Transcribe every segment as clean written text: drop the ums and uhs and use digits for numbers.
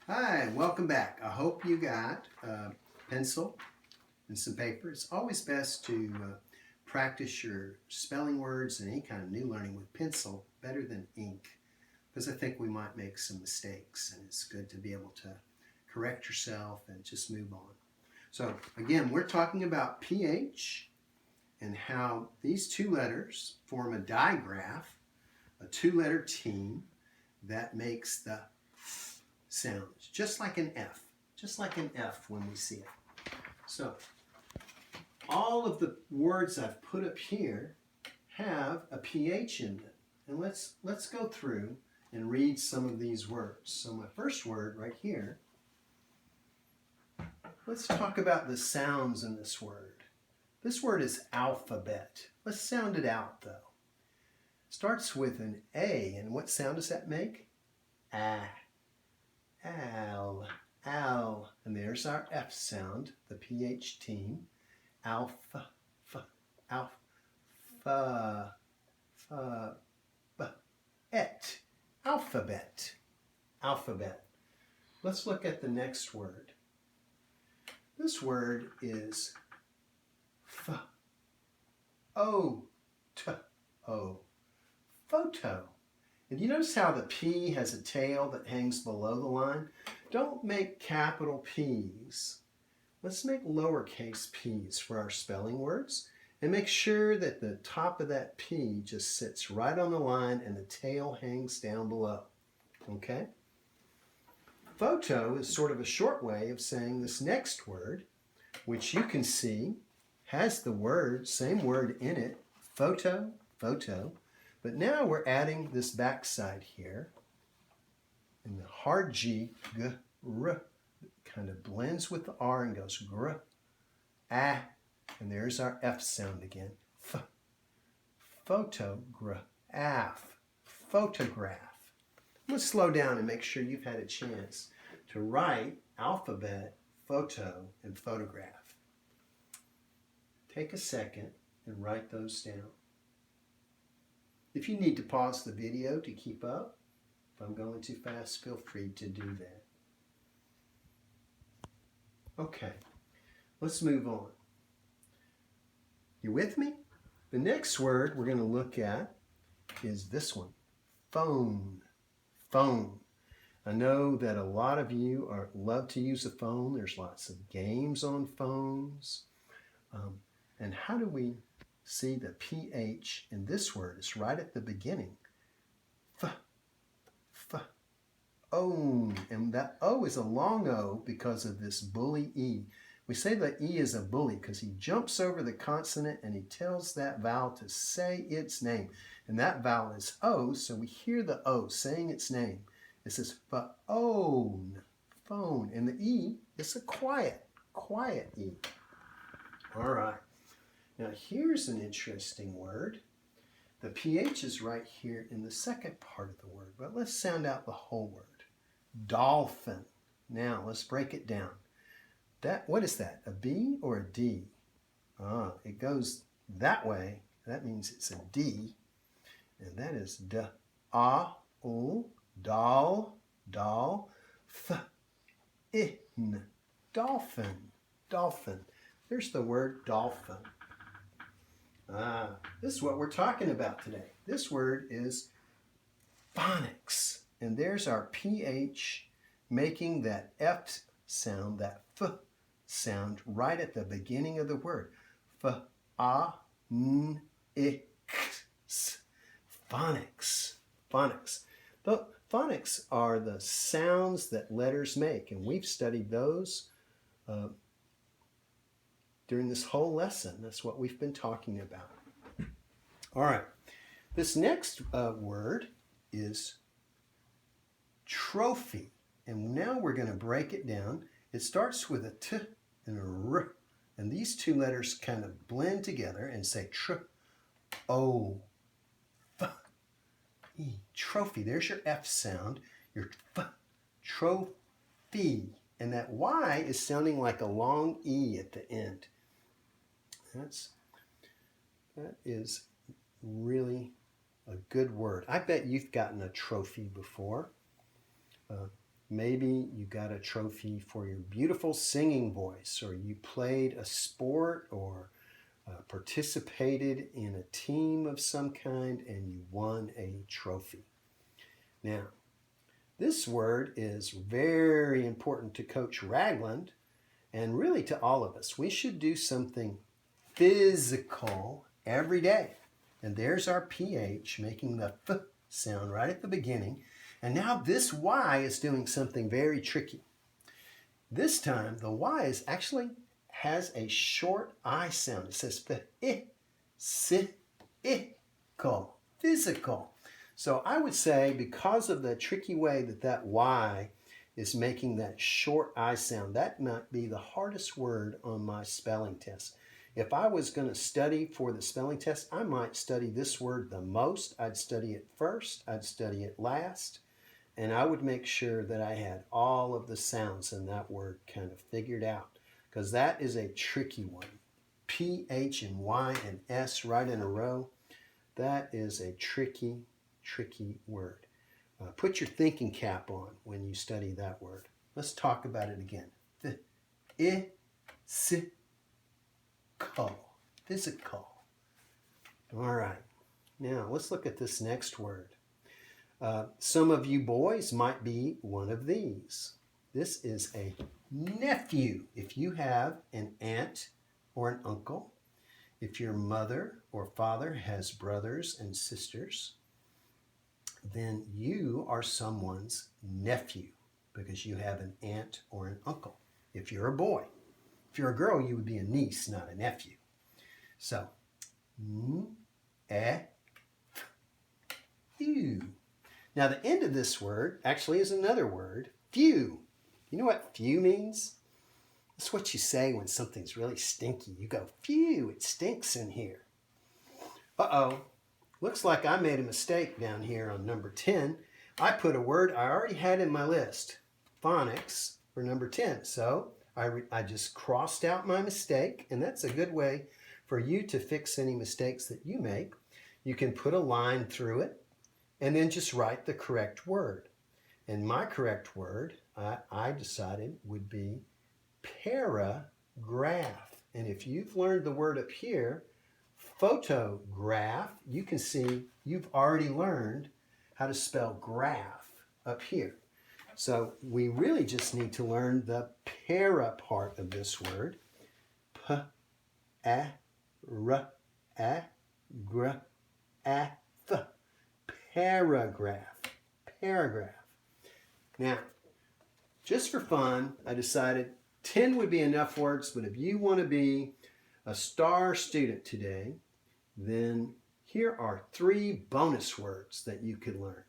Hi, welcome back. I hope you got a pencil and some paper. It's always best to practice your spelling words and any kind of new learning with pencil better than ink because I think we might make some mistakes and it's good to be able to correct yourself and just move on. So again, we're talking about pH and how these two letters form a digraph, a two-letter team that makes the sound, just like an F when we see it. So all of the words I've put up here have a pH in them. And let's go through and read some of these words. So my first word right here, let's talk about the sounds in this word. This word is alphabet. Let's sound it out though. Starts with an A, and what sound does that make? Ah. Al, al, and there's our F sound, the PH team. Alpha, f, alpha, b, et, alphabet, alphabet. Let's look at the next word. This word is o, photo. And you notice how the P has a tail that hangs below the line? Don't make capital P's. Let's make lowercase p's for our spelling words and make sure that the top of that P just sits right on the line and the tail hangs down below. Okay? Photo is sort of a short way of saying this next word, which you can see has the word, same word in it, photo, photo. But now we're adding this backside here, and the hard G, g, r, kind of blends with the R and goes gr, ah, and there's our F sound again, f, photograph, photograph. Let's slow down and make sure you've had a chance to write alphabet, photo, and photograph. Take a second and write those down. If you need to pause the video to keep up, if I'm going too fast, feel free to do that. Okay, let's move on. You with me? The next word we're going to look at is this one, phone, phone. I know that a lot of you love to use a phone. There's lots of games on phones. And how do we see the PH in this word? It's right at the beginning. Own. And that O is a long O because of this bully E. We say that E is a bully because he jumps over the consonant and he tells that vowel to say its name. And that vowel is O, so we hear the O saying its name. It says phone, phone. And the E is a quiet E. All right. Now here's an interesting word. The PH is right here in the second part of the word, but let's sound out the whole word. Dolphin. Now let's break it down. What is that? A B or a D? It goes that way. That means it's a D. And that is d, a, o, dal, f, in, dolphin, dolphin. There's the word dolphin. This is what we're talking about today. This word is phonics. And there's our PH making that F sound, that F sound right at the beginning of the word. Phonics. Phonics. Phonics. The phonics are the sounds that letters make, and we've studied those during this whole lesson. That's what we've been talking about. All right. This next word is trophy. And now we're going to break it down. It starts with a T and a R. And these two letters kind of blend together and say O, F, E. Trophy. There's your F sound. Your F. Trophy. And that Y is sounding like a long E at the end. That is really a good word. I bet you've gotten a trophy before. Maybe you got a trophy for your beautiful singing voice, or you played a sport, or participated in a team of some kind and you won a trophy. Now, this word is very important to Coach Ragland and really to all of us. We should do something physical every day. And there's our PH making the F sound right at the beginning. And now this Y is doing something very tricky. This time the Y is actually has a short I sound. It says physical. So I would say because of the tricky way that Y is making that short I sound, that might be the hardest word on my spelling test. If I was going to study for the spelling test, I might study this word the most. I'd study it first, I'd study it last, and I would make sure that I had all of the sounds in that word kind of figured out, because that is a tricky one. PH and Y and S right in a row. That is a tricky word. Put your thinking cap on when you study that word. Let's talk about it again. Physical. All right. Now let's look at this next word. Some of you boys might be one of these. This is a nephew. If you have an aunt or an uncle, if your mother or father has brothers and sisters, then you are someone's nephew because you have an aunt or an uncle. If you're a boy. If you're a girl, you would be a niece, not a nephew. So, few. Now, the end of this word actually is another word, few. You know what few means? That's what you say when something's really stinky. You go, phew, it stinks in here. Uh-oh, looks like I made a mistake down here on number 10. I put a word I already had in my list, phonics, for number 10. So I just crossed out my mistake, and that's a good way for you to fix any mistakes that you make. You can put a line through it, and then just write the correct word. And my correct word, I decided, would be paragraph. And if you've learned the word up here, photograph, you can see you've already learned how to spell graph up here. So we really just need to learn the para part of this word. Paragraph. Now, just for fun, I decided 10 would be enough words, but if you want to be a star student today, then here are 3 bonus words that you could learn.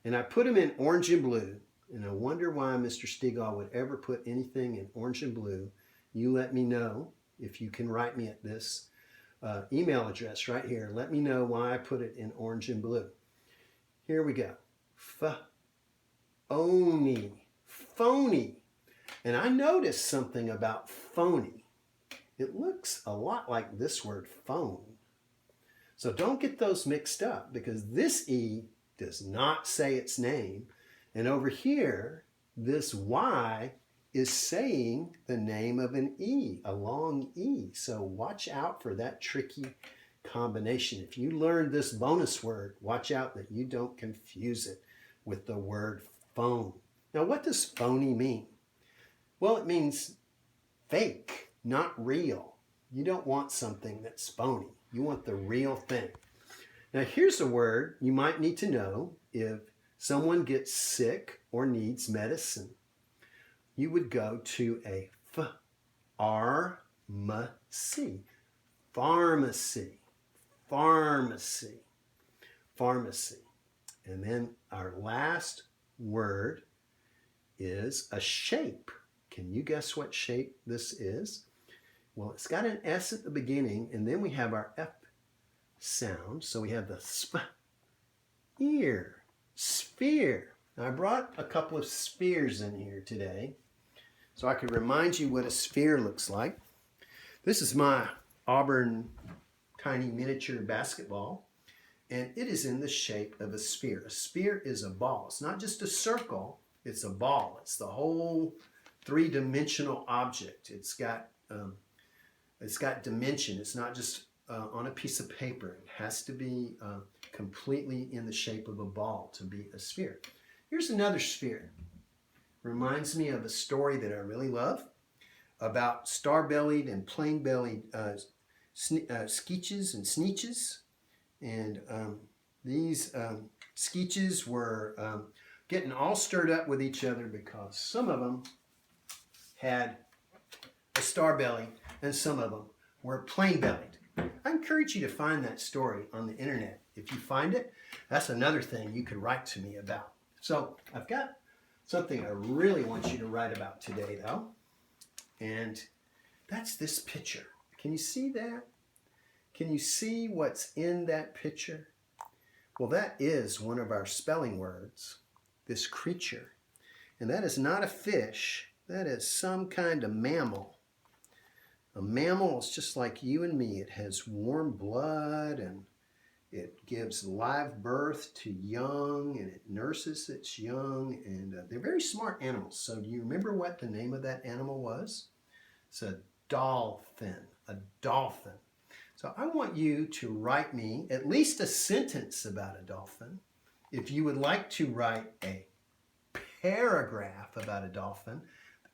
And I put them in orange and blue, and I wonder why Mr. Stegall would ever put anything in orange and blue. You let me know if you can write me at this email address right here. Let me know why I put it in orange and blue. Here we go. Phony. And I noticed something about phony. It looks a lot like this word phone. So don't get those mixed up, because this E does not say its name. And over here, this Y is saying the name of an E, a long E. So watch out for that tricky combination. If you learn this bonus word, watch out that you don't confuse it with the word phone. Now, what does phony mean? Well, it means fake, not real. You don't want something that's phony. You want the real thing. Now, here's a word you might need to know if someone gets sick or needs medicine. You would go to a pharmacy. And then our last word is a shape. Can you guess what shape this is? Well, it's got an S at the beginning, and then we have our F sound. So we have the sphere. Now, I brought a couple of spheres in here today so I could remind you what a sphere looks like. This is my Auburn tiny miniature basketball, and it is in the shape of a sphere. A sphere is a ball. It's not just a circle. It's a ball. It's the whole three-dimensional object. It's got dimension. It's not just on a piece of paper. It has to be completely in the shape of a ball to be a sphere. Here's another sphere. Reminds me of a story that I really love about star-bellied and plain-bellied skeeches and sneeches. And these skeeches were getting all stirred up with each other because some of them had a star belly and some of them were plain-bellied. I encourage you to find that story on the internet. If you find it, that's another thing you could write to me about. So I've got something I really want you to write about today, though. And that's this picture. Can you see that? Can you see what's in that picture? Well, that is one of our spelling words, this creature. And that is not a fish. That is some kind of mammal. A mammal is just like you and me. It has warm blood and it gives live birth to young and it nurses its young. And they're very smart animals. So do you remember what the name of that animal was? It's a dolphin. A dolphin. So I want you to write me at least a sentence about a dolphin. If you would like to write a paragraph about a dolphin,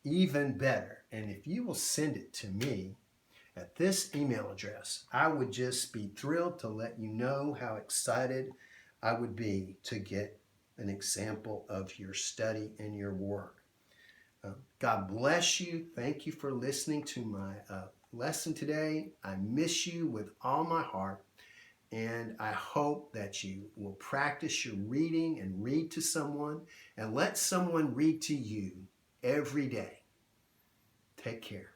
even better. And if you will send it to me at this email address, I would just be thrilled to let you know how excited I would be to get an example of your study and your work. God bless you. Thank you for listening to my lesson today. I miss you with all my heart, and I hope that you will practice your reading and read to someone and let someone read to you every day. Take care.